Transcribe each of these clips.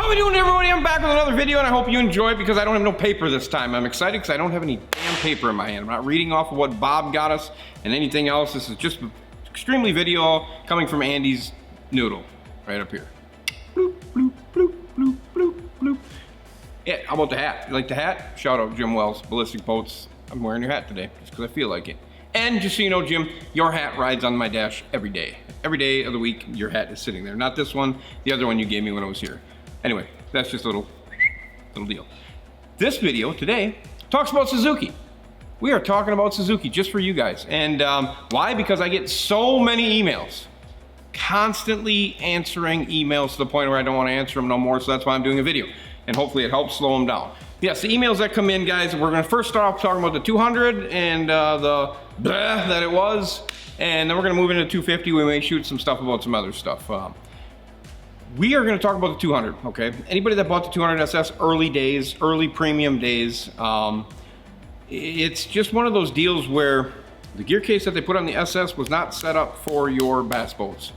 How we doing, everybody? I'm back with another video, and I hope you enjoy it because I don't have no paper this time. I'm excited because I don't have any damn paper in my hand. I'm not reading off of what Bob got us and anything else. This is just extremely video coming from Andy's noodle right up here. Bloop, bloop, bloop, bloop, bloop, bloop. Yeah, how about the hat? You like the hat? Shout out Jim Wells, Ballistic Boats. I'm wearing your hat today just because I feel like it. And just so you know, Jim, your hat rides on my dash every day. Every day of the week, your hat is sitting there. Not this one, the other one you gave me when I was here. Anyway, that's just a little deal. This video today talks about Suzuki. We are talking about Suzuki just for you guys. And why? Because I get so many emails. Constantly answering emails to the point where I don't want to answer them no more, so that's why I'm doing a video. And hopefully it helps slow them down. Yes, the emails that come in, guys, we're gonna first start off talking about the 200 and the bleh that it was, and then we're gonna move into 250. We may shoot some stuff about some other stuff. We are gonna talk about the 200, okay? Anybody that bought the 200 SS early days, early premium days, it's just one of those deals where the gear case that they put on the SS was not set up for your bass boats.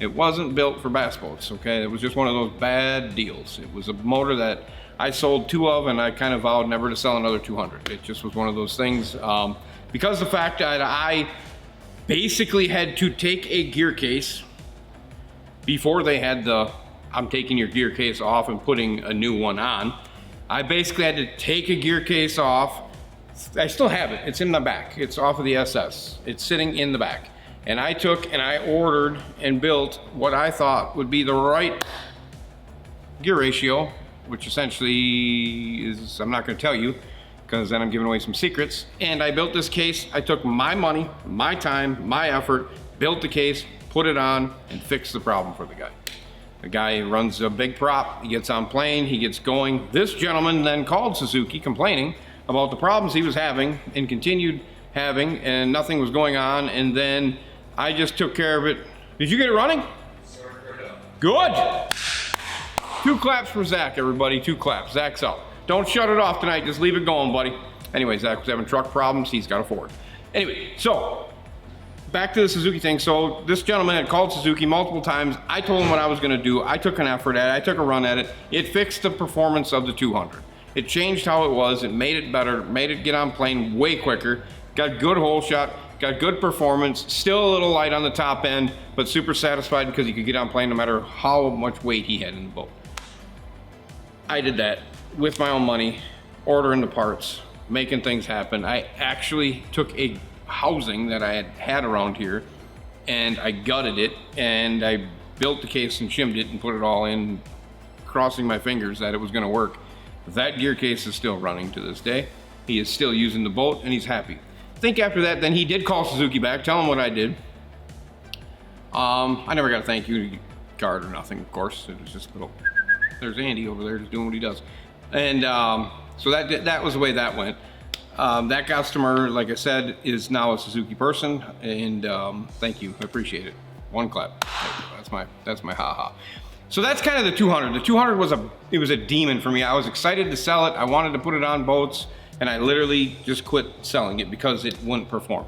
It wasn't built for bass boats, okay? It was just one of those bad deals. It was a motor that I sold two of, and I kind of vowed never to sell another 200. It just was one of those things. Because the fact that I basically had to take a gear case before they had the, I'm taking your gear case off and putting a new one on. I basically had to take a gear case off. I still have it, it's in the back. It's off of the SS. It's sitting in the back. And I took and I ordered and built what I thought would be the right gear ratio, which essentially is, I'm not gonna tell you, because then I'm giving away some secrets. And I built this case. I took my money, my time, my effort, built the case, put it on, and fixed the problem for the guy. The guy runs a big prop, he gets on plane, he gets going. This gentleman then called Suzuki complaining about the problems he was having and continued having, and nothing was going on, and then I just took care of it. Did you get it running? Good. 2 claps for Zach, everybody, 2 claps. Zach's up. Don't shut it off tonight, just leave it going, buddy. Anyway, Zach was having truck problems, he's got a Ford. Anyway, so, back to the Suzuki thing. So, this gentleman had called Suzuki multiple times. I told him what I was gonna do. I took an effort at it, I took a run at it. It fixed the performance of the 200. It changed how it was, it made it better, made it get on plane way quicker, got good hole shot, got good performance, still a little light on the top end, but super satisfied because he could get on plane no matter how much weight he had in the boat. I did that with my own money, ordering the parts, making things happen. I actually took a housing that I had around here and I gutted it and I built the case and shimmed it and put it all in, crossing my fingers that it was gonna work. That gear case is still running to this day. He is still using the boat and he's happy. I think after that, then he did call Suzuki back, tell him what I did. I never got a thank you card or nothing, of course. It was just a little, there's Andy over there just doing what he does. And so that was the way that went. That customer, like I said, is now a Suzuki person, and thank you, I appreciate it. 1 clap, that's my haha. So that's kind of the 200. The 200 was a demon for me. I was excited to sell it. I wanted to put it on boats, and I literally just quit selling it because it wouldn't perform.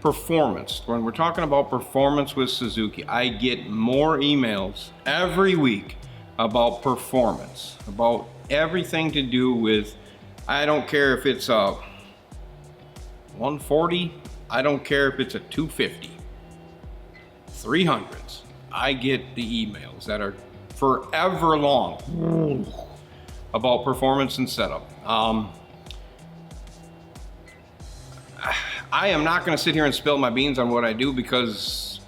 Performance, when we're talking about performance with Suzuki, I get more emails every week about performance, about everything to do with, I don't care if it's a 140, I don't care if it's a 250, 300s. I get the emails that are forever long about performance and setup. I am not going to sit here and spill my beans on what I do because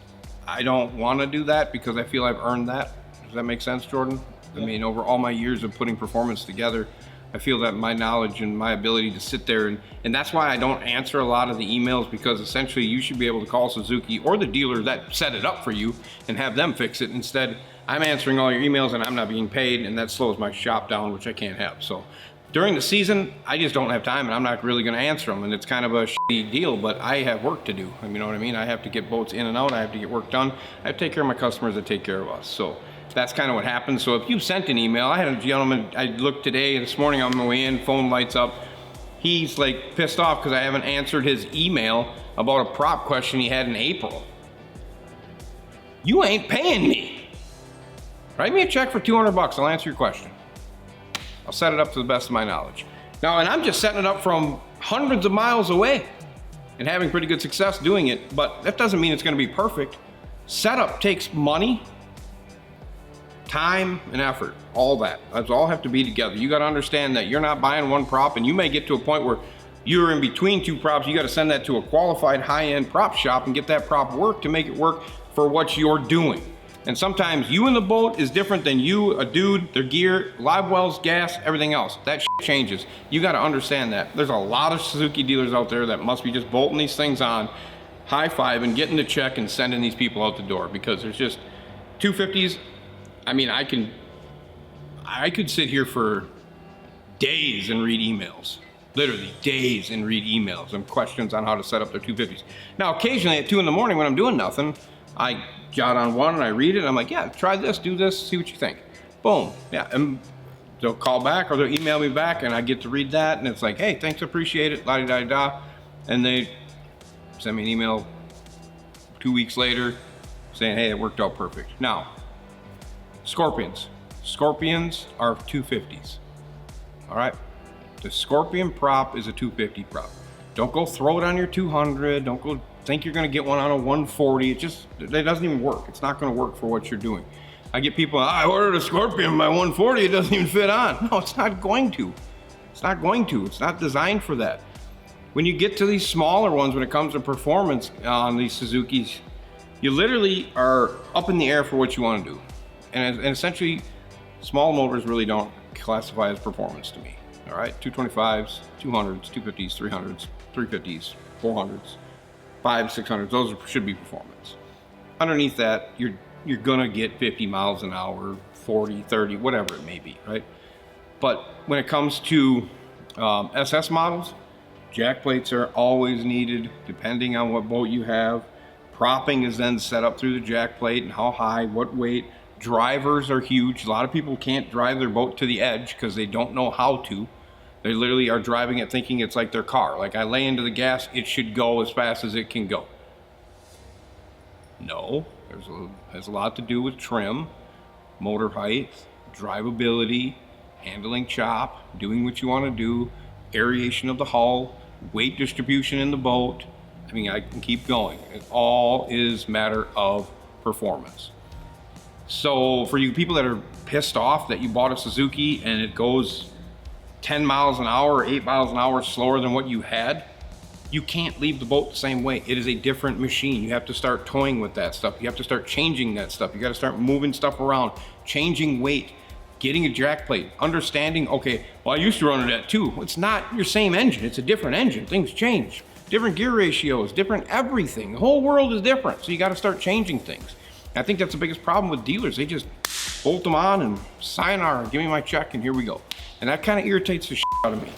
I don't want to do that because I feel I've earned that. Does that make sense, Jordan? I mean, over all my years of putting performance together, I feel that my knowledge and my ability to sit there, and that's why I don't answer a lot of the emails, because essentially you should be able to call Suzuki or the dealer that set it up for you and have them fix it. Instead, I'm answering all your emails and I'm not being paid, and that slows my shop down, which I can't have. So during the season, I just don't have time and I'm not really gonna answer them, and it's kind of a shitty deal, but I have work to do. You know what I mean? I have to get boats in and out, I have to get work done, I have to take care of my customers that take care of us. So that's kind of what happens. So if you sent an email, I had a gentleman, I looked today, this morning on my way in, phone lights up. He's like pissed off because I haven't answered his email about a prop question he had in April. You ain't paying me. Write me a check for 200 bucks, I'll answer your question. I'll set it up to the best of my knowledge. Now, and I'm just setting it up from hundreds of miles away and having pretty good success doing it, but that doesn't mean it's gonna be perfect. Setup takes money, time, and effort, all that. Those all have to be together. You gotta understand that you're not buying one prop, and you may get to a point where you're in between two props. You gotta send that to a qualified high-end prop shop and get that prop work to make it work for what you're doing. And sometimes you in the boat is different than you, a dude, their gear, live wells, gas, everything else. That shit changes. You gotta understand that. There's a lot of Suzuki dealers out there that must be just bolting these things on, high-fiving, getting the check and sending these people out the door, because there's just 250s. I mean, I could sit here for days and read emails. Literally days and read emails and questions on how to set up their 250s. Now, occasionally at 2 in the morning when I'm doing nothing, I jot on one and I read it. And I'm like, yeah, try this, do this, see what you think. Boom. Yeah, and they'll call back or they'll email me back and I get to read that. And it's like, hey, thanks, appreciate it, la-di-da-da. And they send me an email 2 weeks later saying, hey, it worked out perfect. Now, Scorpions. Scorpions are 250s. All right? The Scorpion prop is a 250 prop. Don't go throw it on your 200. Don't go think you're gonna get one on a 140. It doesn't even work. It's not gonna work for what you're doing. I get people, I ordered a Scorpion, my 140, it doesn't even fit on. No, it's not going to. It's not going to. It's not designed for that. When you get to these smaller ones, when it comes to performance on these Suzuki's, you literally are up in the air for what you want to do. And essentially, small motors really don't classify as performance to me. All right, 225s, 200s, 250s, 300s, 350s, 400s, 500s, 600s, those should be performance. Underneath that, you're gonna get 50 miles an hour, 40, 30, whatever it may be, right? But when it comes to SS models, jack plates are always needed depending on what boat you have. Propping is then set up through the jack plate and how high, what weight. Drivers are huge. A lot of people can't drive their boat to the edge because they don't know how to. They literally are driving it thinking it's like their car. Like, I lay into the gas, it should go as fast as it can go. No, has a lot to do with trim, motor height, drivability, handling chop, doing what you want to do, aeration of the hull, weight distribution in the boat. I mean, I can keep going. It all is matter of performance. So for you people that are pissed off that you bought a Suzuki and it goes 10 miles an hour or 8 miles an hour slower than what you had, you can't leave the boat the same way. It is a different machine. You have to start toying with that stuff. You have to start changing that stuff. You got to start moving stuff around, changing weight, getting a jack plate, understanding, okay, well, I used to run it at 2. It's not your same engine. It's a different engine. Things change. Different gear ratios, different everything. The whole world is different. So you got to start changing things. I think that's the biggest problem with dealers. They just bolt them on and sayonara, give me my check and here we go. And that kind of irritates the shit out of me.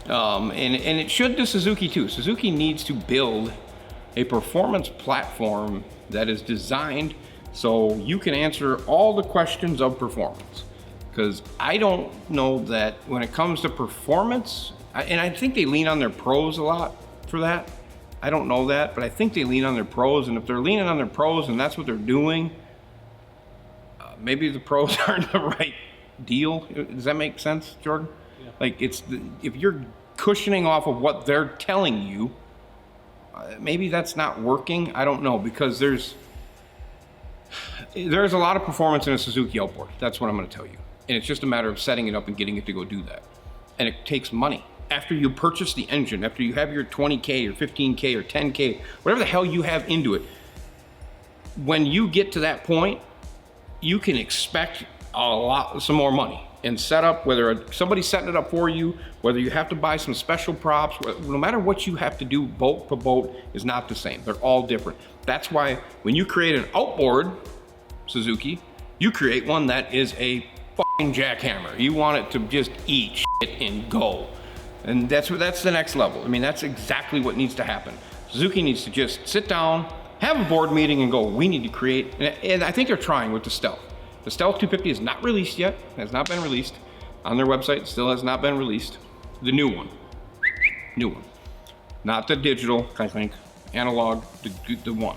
And it should to Suzuki too. Suzuki needs to build a performance platform that is designed so you can answer all the questions of performance. Because I don't know that when it comes to performance, and I think they lean on their pros a lot for that. I don't know that, but I think they lean on their pros, and if they're leaning on their pros and that's what they're doing, maybe the pros aren't the right deal. Does that make sense, Jordan? Yeah. Like, if you're cushioning off of what they're telling you, maybe that's not working. I don't know, because there's a lot of performance in a Suzuki outboard. That's what I'm going to tell you, and it's just a matter of setting it up and getting it to go do that, and it takes money. After you purchase the engine, after you have your 20K or 15K or 10K, whatever the hell you have into it, when you get to that point, you can expect some more money and set up, whether somebody's setting it up for you, whether you have to buy some special props, no matter what you have to do, boat to boat is not the same. They're all different. That's why when you create an outboard Suzuki, you create one that is a fucking jackhammer. You want it to just eat shit and go. And that's the next level. I mean, that's exactly what needs to happen. Suzuki needs to just sit down, have a board meeting and go, we need to create, and I think they're trying with the Stealth. The Stealth 250 is not released yet, has not been released. On their website, still has not been released. The new one. Not the digital, I think, analog, the one.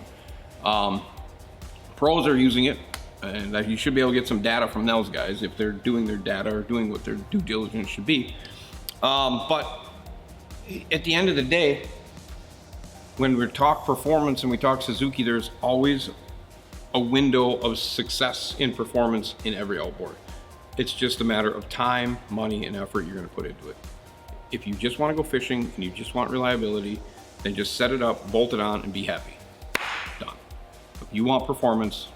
Pros are using it. And you should be able to get some data from those guys if they're doing their data or doing what their due diligence should be. But at the end of the day, when we talk performance and we talk Suzuki, there's always a window of success in performance in every outboard. It's just a matter of time, money, and effort you're going to put into it. If you just want to go fishing and you just want reliability, then just set it up, bolt it on, and be happy. Done. If you want performance,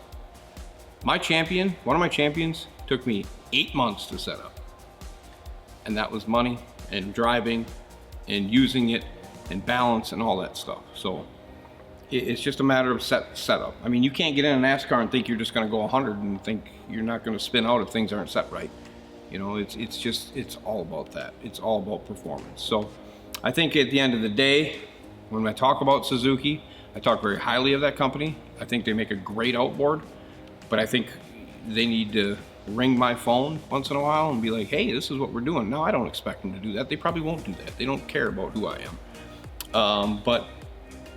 one of my champions, took me 8 months to set up. And that was money and driving and using it and balance and all that stuff. So it's just a matter of setup. I mean, you can't get in a NASCAR and think you're just going to go 100 and think you're not going to spin out if things aren't set right. You know, it's all about that. It's all about performance. So I think at the end of the day, when I talk about Suzuki, I talk very highly of that company. I think they make a great outboard, but I think they need to ring my phone once in a while and be like, hey, this is what we're doing. No, I don't expect them to do that. They probably won't do that. They don't care about who I am. But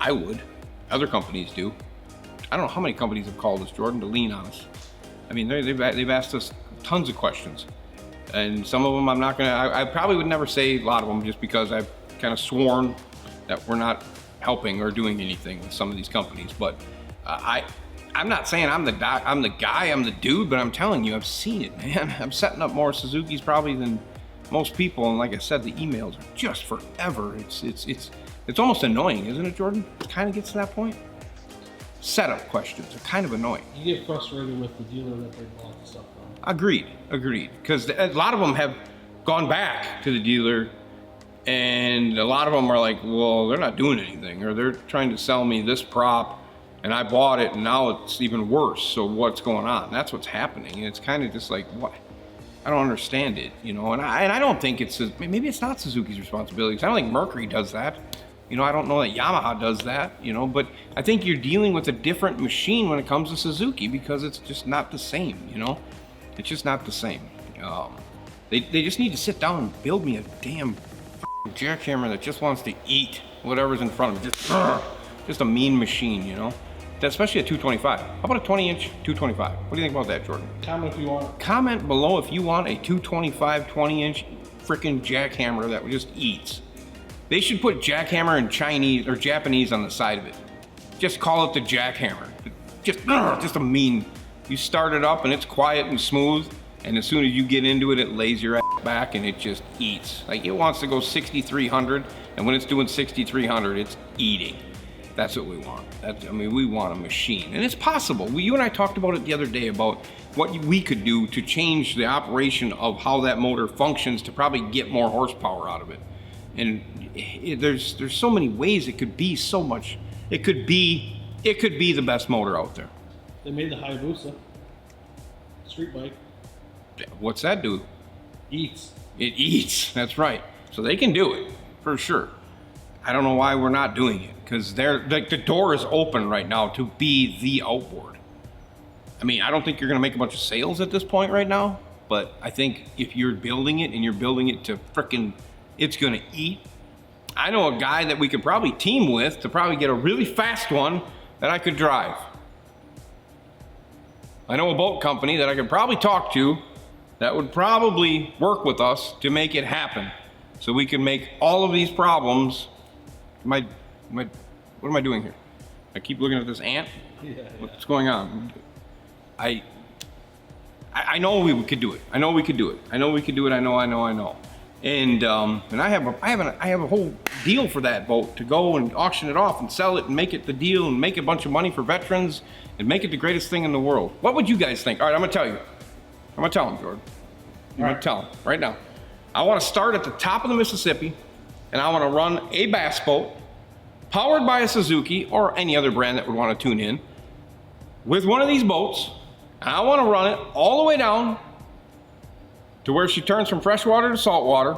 I would. Other companies do. I don't know how many companies have called us, Jordan, to lean on us. I mean, they've asked us tons of questions. And some of them I probably would never say a lot of them just because I've kind of sworn that we're not helping or doing anything with some of these companies. But I'm not saying I'm the guy, I'm the dude, but I'm telling you, I've seen it, man. I'm setting up more Suzuki's probably than most people, and like I said, the emails are just forever. It's almost annoying, isn't it, Jordan? It kind of gets to that point. Setup questions are kind of annoying. You get frustrated with the dealer that they bought the stuff from. Agreed. Because a lot of them have gone back to the dealer, and a lot of them are like, well, they're not doing anything, or they're trying to sell me this prop, and I bought it, and now it's even worse. So what's going on? That's what's happening. And it's kind of just like, what? I don't understand it, you know. And I don't think maybe it's not Suzuki's responsibility. 'Cause I don't think Mercury does that. You know, I don't know that Yamaha does that, you know. But I think you're dealing with a different machine when it comes to Suzuki because it's just not the same, you know. It's just not the same. They just need to sit down and build me a damn jackhammer that just wants to eat whatever's in front of it. Just a mean machine, you know. Especially a 225. How about a 20-inch 225? What do you think about that, Jordan? Comment if you want. Comment below if you want a 225 20-inch freaking jackhammer that just eats. They should put jackhammer in Chinese or Japanese on the side of it. Just call it the jackhammer. Just a mean. You start it up and it's quiet and smooth, and as soon as you get into it, it lays your ass back and it just eats. Like, it wants to go 6,300, and when it's doing 6,300, it's eating. That's what we want. We want a machine. And it's possible. You and I talked about it the other day about what we could do to change the operation of how that motor functions to probably get more horsepower out of it. And there's so many ways it could be so much. It could be the best motor out there. They made the Hayabusa street bike. What's that do? Eats. It eats. That's right. So they can do it for sure. I don't know why we're not doing it, because the door is open right now to be the outboard. I mean, I don't think you're going to make a bunch of sales at this point right now, but I think if you're building it and you're building it to frickin', it's going to eat. I know a guy that we could probably team with to probably get a really fast one that I could drive. I know a boat company that I could probably talk to that would probably work with us to make it happen, so we can make all of these problems. What am I doing here? I keep looking at this ant. Yeah. What's going on? I know we could do it. I know we could do it. I know we could do it. I know. And I have a whole deal for that boat to go and auction it off and sell it and make it the deal and make a bunch of money for veterans and make it the greatest thing in the world. What would you guys think? All right, I'm gonna tell you. I'm gonna tell them, Jordan. I'm gonna tell them right now. I want to start at the top of the Mississippi, and I want to run a bass boat powered by a Suzuki or any other brand that would want to tune in with one of these boats. And I want to run it all the way down to where she turns from freshwater to saltwater.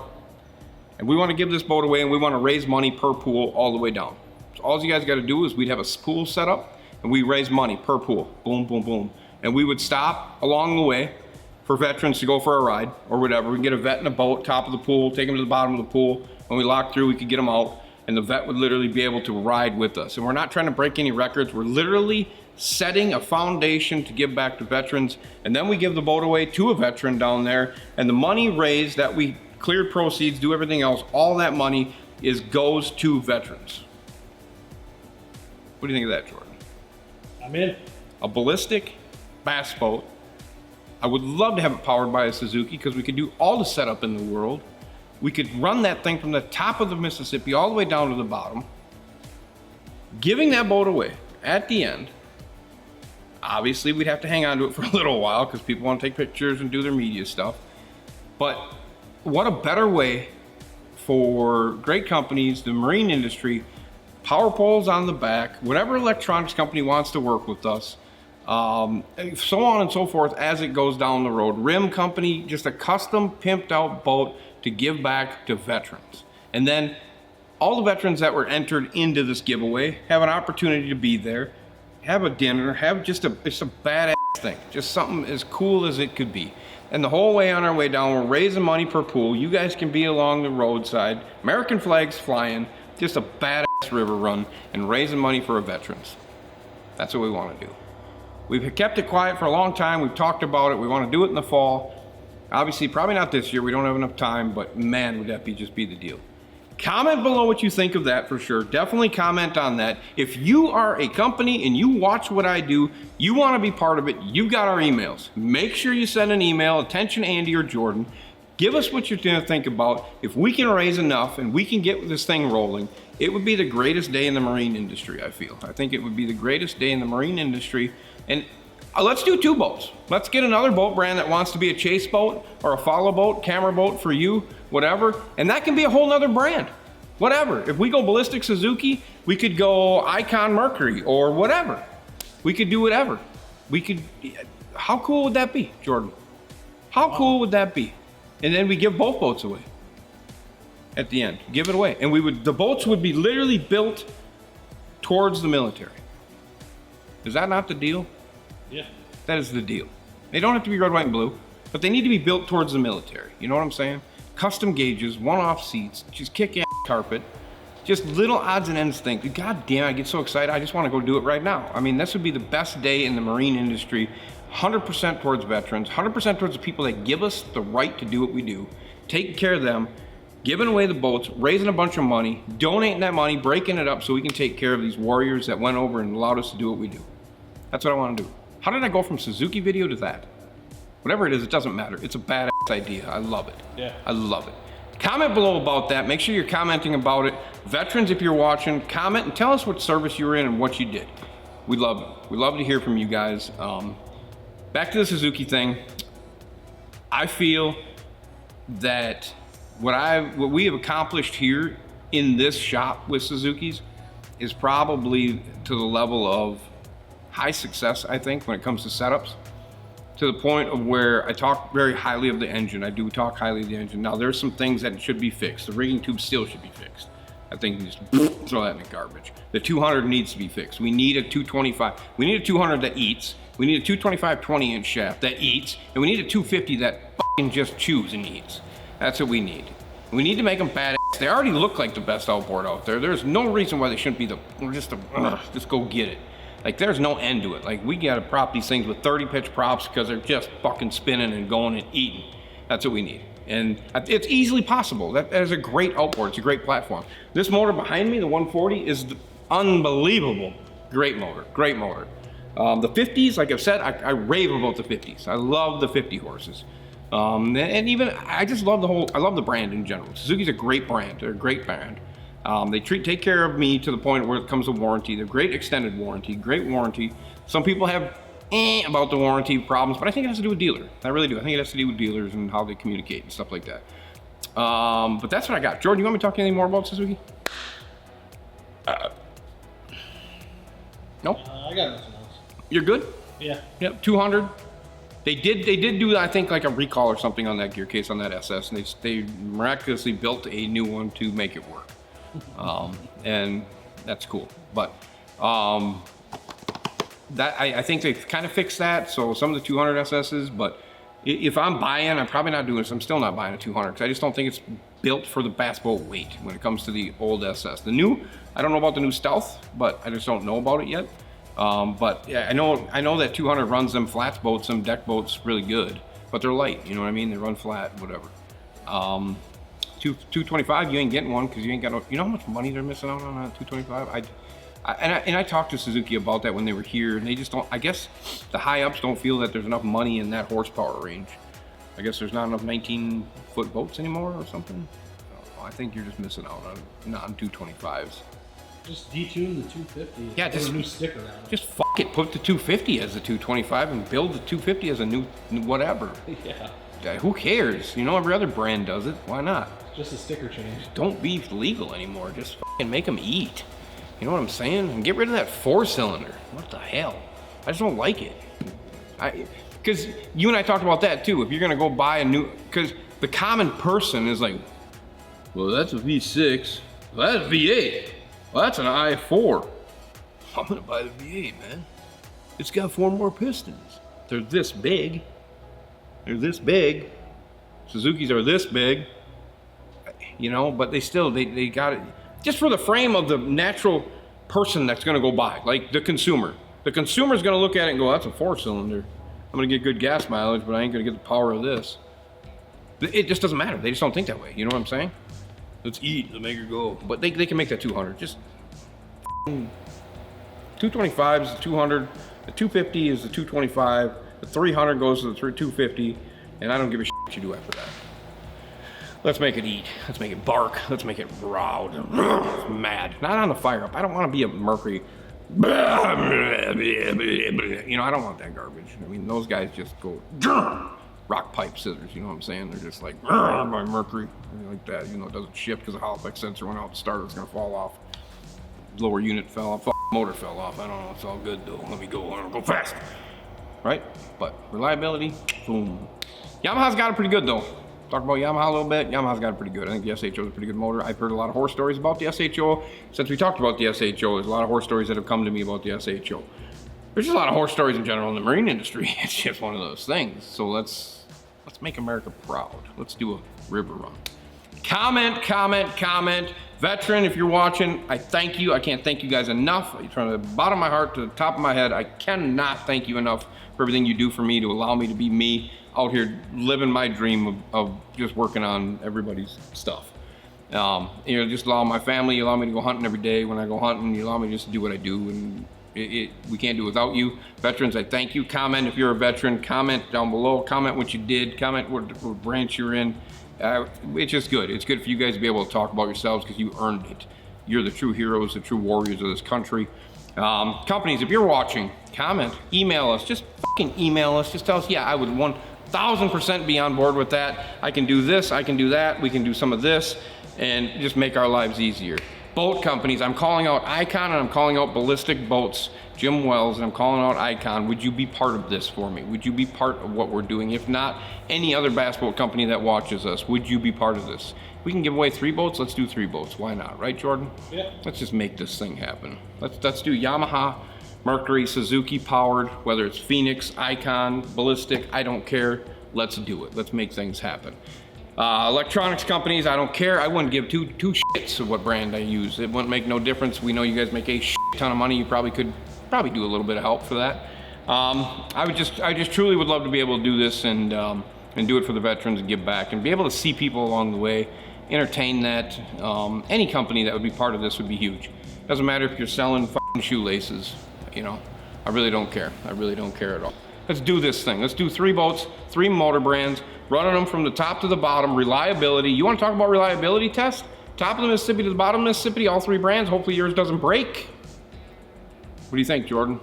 And we want to give this boat away, and we want to raise money per pool all the way down. So all you guys got to do is we'd have a pool set up, and we raise money per pool. Boom, boom, boom. And we would stop along the way for veterans to go for a ride or whatever. We can get a vet in a boat, top of the pool, take them to the bottom of the pool. When we lock through, we could get them out, and the vet would literally be able to ride with us. And we're not trying to break any records. We're literally setting a foundation to give back to veterans, and then we give the boat away to a veteran down there, and the money raised that we cleared proceeds, do everything else, all that money goes to veterans. What do you think of that, Jordan? I'm in. A ballistic bass boat. I would love to have it powered by a Suzuki because we could do all the setup in the world. We could run that thing from the top of the Mississippi all the way down to the bottom. Giving that boat away at the end. Obviously, we'd have to hang on to it for a little while because people want to take pictures and do their media stuff. But what a better way for great companies, the marine industry, power poles on the back, whatever electronics company wants to work with us, so on and so forth as it goes down the road. Rim company, just a custom pimped out boat to give back to veterans. And then all the veterans that were entered into this giveaway have an opportunity to be there, have a dinner, have just it's a badass thing, just something as cool as it could be. And the whole way on our way down, we're raising money per pool. You guys can be along the roadside, American flags flying, just a badass river run and raising money for our veterans. That's what we want to do. We've kept it quiet for a long time. We've talked about it. We want to do it in the fall. Obviously, probably not this year. We don't have enough time, but man, would that just be the deal. Comment below what you think of that for sure. Definitely comment on that. If you are a company and you watch what I do, you want to be part of it, you've got our emails. Make sure you send an email, attention Andy or Jordan. Give us what you're going to think about. If we can raise enough and we can get this thing rolling, it would be the greatest day in the marine industry, I feel. I think it would be the greatest day in the marine industry. And let's do 2 boats. Let's get another boat brand that wants to be a chase boat or a follow boat, camera boat for you, whatever. And that can be a whole nother brand, whatever. If we go ballistic Suzuki, we could go Icon Mercury or whatever. We could do whatever. How cool would that be, Jordan? How cool would that be? And then we give both boats away at the end. Give it away. And the boats would be literally built towards the military. Is that not the deal? Yeah. That is the deal. They don't have to be red, white, and blue, but they need to be built towards the military. You know what I'm saying? Custom gauges, one-off seats, just kick-ass carpet, just little odds and ends things. God damn, I get so excited. I just want to go do it right now. I mean, this would be the best day in the marine industry. 100% towards veterans, 100% towards the people that give us the right to do what we do, taking care of them, giving away the boats, raising a bunch of money, donating that money, breaking it up so we can take care of these warriors that went over and allowed us to do what we do. That's what I want to do. How did I go from Suzuki video to that? Whatever it is, it doesn't matter. It's a badass idea. I love it. Yeah. I love it. Comment below about that. Make sure you're commenting about it. Veterans, if you're watching, comment and tell us what service you were in and what you did. We love it. We love to hear from you guys. Back to the Suzuki thing. I feel that what we have accomplished here in this shop with Suzuki's is probably to the level of high success, I think, when it comes to setups, to the point of where I talk very highly of the engine. I do talk highly of the engine. Now, there's some things that should be fixed. The rigging tube still should be fixed. I think you just throw that in the garbage. The 200 needs to be fixed. We need a 225. We need a 200 that eats. We need a 225 20-inch shaft that eats. And we need a 250 that fucking just chews and eats. That's what we need. We need to make them badass. They already look like the best outboard out there. There's no reason why they shouldn't be just go get it. Like, there's no end to it. Like, we gotta prop these things with 30 pitch props because they're just fucking spinning and going and eating. That's what we need. And it's easily possible. That is a great outboard. It's a great platform. This motor behind me, the 140, is unbelievable. Great motor, great motor. The 50s, like I've said, I rave about the 50s. I love the 50 horses. And even, I just love I love the brand in general. Suzuki's a great brand. They're a great brand. They take care of me to the point where it comes to warranty. They're great extended warranty, great warranty. Some people have about the warranty problems, but I think it has to do with dealer. I really do. I think it has to do with dealers and how they communicate and stuff like that. But that's what I got. Jordan, you want me to talk anything more about Suzuki? No? I got nothing else. You're good? Yeah. Yep, 200. They did do, I think, like a recall or something on that gear case on that SS, and they miraculously built a new one to make it work. And that's cool. But that I think they kind of fixed that. So some of the 200 SSs, but if I'm buying, I'm probably not doing this. I'm still not buying a 200 because I just don't think it's built for the bass boat weight when it comes to the old SS. The new, I don't know about the new Stealth, but I just don't know about it yet. But yeah, I know that 200 runs them flats boats, them deck boats really good, but they're light. You know what I mean? They run flat, whatever. 225, you ain't getting one because you ain't got no. You know how much money they're missing out on 225? I talked to Suzuki about that when they were here, and they just don't. I guess the high ups don't feel that there's enough money in that horsepower range. I guess there's not enough 19-foot boats anymore or something. I think you're just missing out on 225s. Just detune the 250. Yeah, put just a new sticker on it. Just fuck it. Put the 250 as a 225 and build the 250 as a new whatever. Yeah. Who cares? You know, every other brand does it. Why not? Just a sticker change. Don't be legal anymore. Just fucking make them eat. You know what I'm saying? And get rid of that 4-cylinder. What the hell? I just don't like it. Because you and I talked about that too. If you're gonna go buy a new, because the common person is like, well, that's a V6. Well, that's a V8. Well, that's an i4. I'm gonna buy the V8, man. It's got 4 more pistons. They're this big. They're this big. Suzuki's are this big. You know, but they still, they got it. Just for the frame of the natural person that's gonna go buy, like the consumer. The consumer's gonna look at it and go, that's a 4-cylinder. I'm gonna get good gas mileage, but I ain't gonna get the power of this. It just doesn't matter. They just don't think that way. You know what I'm saying? Let's eat, let's make her go. But they can make that 200. Just 225 is the 200, the 250 is the 225, the 300 goes to the 250, and I don't give a shit what you do after that. Let's make it eat. Let's make it bark. Let's make it growl. Mad. Not on the fire up. I don't want to be a Mercury. You know, I don't want that garbage. I mean, those guys just go rock pipe scissors. You know what I'm saying? They're just like my Mercury, like that. You know, it doesn't shift because the Hall effect sensor went out. The starter's gonna fall off. Lower unit fell off. Motor fell off. I don't know. It's all good though. Let me go. I want to go fast. Right? But reliability, boom. Yamaha's got it pretty good though. Talk about Yamaha a little bit. Yamaha's got it pretty good. I think the SHO is a pretty good motor. I've heard a lot of horror stories about the SHO. Since we talked about the SHO, there's a lot of horror stories that have come to me about the SHO. There's just a lot of horror stories in general in the marine industry. It's just one of those things. So let's make America proud. Let's do a river run. Comment. Veteran, if you're watching, I thank you. I can't thank you guys enough. From the bottom of my heart to the top of my head, I cannot thank you enough for everything you do for me to allow me to be me out here living my dream of just working on everybody's stuff. You know, just allow my family, you allow me to go hunting every day. When I go hunting, you allow me just to do what I do, and we can't do it without you. Veterans, I thank you. Comment if you're a veteran. Comment down below. Comment what you did. Comment what branch you're in. It's just good. It's good for you guys to be able to talk about yourselves because you earned it. You're the true heroes, the true warriors of this country. Companies, if you're watching, comment, email us. Just fucking email us. Just tell us, yeah, I would 1000% be on board with that. I can do this, I can do that, we can do some of this, and just make our lives easier. Boat companies, I'm calling out Icon and I'm calling out Ballistic Boats, Jim Wells, and I'm calling out Icon. Would you be part of this for me? Would you be part of what we're doing? If not, any other bass boat company that watches us, would you be part of this? We can give away 3 boats, let's do 3 boats. Why not, right, Jordan? Yeah. Let's just make this thing happen. Let's do Yamaha, Mercury, Suzuki powered, whether it's Phoenix, Icon, Ballistic, I don't care. Let's do it. Let's make things happen. Electronics companies, I don't care. I wouldn't give two shits of what brand I use. It wouldn't make no difference. We know you guys make a shit ton of money. You probably could do a little bit of help for that. I just truly would love to be able to do this and do it for the veterans and give back and be able to see people along the way, entertain that. Any company that would be part of this would be huge. Doesn't matter if you're selling fucking shoelaces, you know. I really don't care. I really don't care at all. Let's do this thing. Let's do 3 boats, 3 motor brands, running them from the top to the bottom, reliability. You want to talk about reliability test? Top of the Mississippi to the bottom of the Mississippi, all 3 brands. Hopefully yours doesn't break. What do you think, Jordan?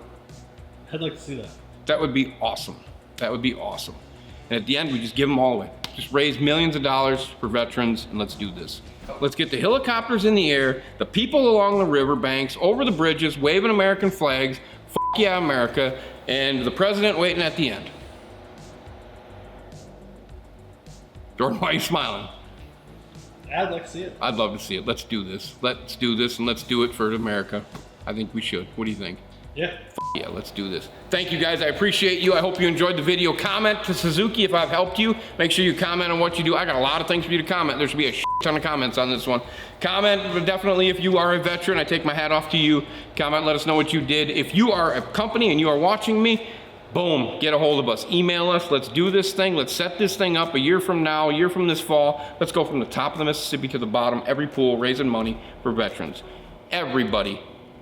I'd like to see that. That would be awesome. That would be awesome. And at the end, we just give them all away. Just raise millions of dollars for veterans, and let's do this. Let's get the helicopters in the air, the people along the river banks, over the bridges, waving American flags, fuck yeah, America, and the president waiting at the end. Jordan, why are you smiling? I'd like to see it. I'd love to see it. Let's do this. Let's do this, and let's do it for America. I think we should. What do you think? Yeah. Yeah, let's do this. Thank you guys, I appreciate you. I hope you enjoyed the video. Comment to Suzuki if I've helped you. Make sure you comment on what you do. I got a lot of things for you to comment. There should be a ton of comments on this one. Comment definitely if you are a veteran. I take my hat off to you. Comment, let us know what you did. If you are a company and you are watching me, boom, get a hold of us. Email us. Let's do this thing. Let's set this thing up a year from now, a year from this fall. Let's go from the top of the Mississippi to the bottom, every pool, raising money for veterans. Everybody.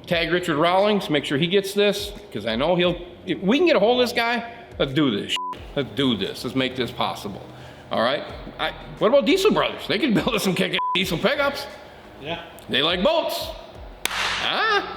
Tag Richard Rawlings, make sure he gets this, because I know if we can get a hold of this guy, let's do this. Let's do this. Let's make this possible. All right? What about Diesel Brothers? They can build us some kick-ass diesel pickups. Yeah. They like boats.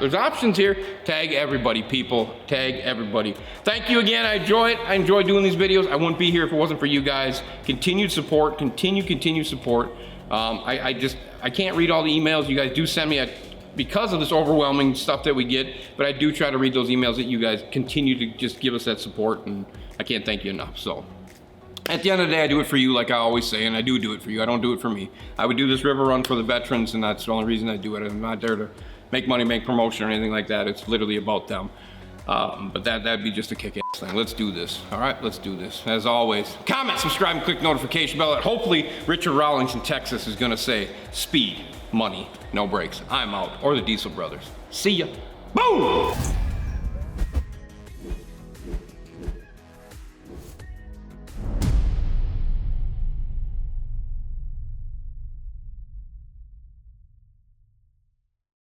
There's options here. Tag everybody, people. Tag everybody. Thank you again. I enjoy it. I enjoy doing these videos. I wouldn't be here if it wasn't for you guys. Continued support. Continue support. I can't read all the emails you guys do send me because of this overwhelming stuff that we get, but I do try to read those emails that you guys continue to just give us that support, and I can't thank you enough. So at the end of the day, I do it for you, like I always say, and I do it for you. I don't do it for me. I would do this river run for the veterans, and that's the only reason I do it. I'm not there to make money, make promotion, or anything like that. It's literally about them. But that'd be just a kick-ass thing. Let's do this. All right, let's do this. As always, comment, subscribe, and click notification bell. And hopefully, Richard Rawlings in Texas is gonna say, speed, money, no brakes. I'm out. Or the Diesel Brothers. See ya. Boom!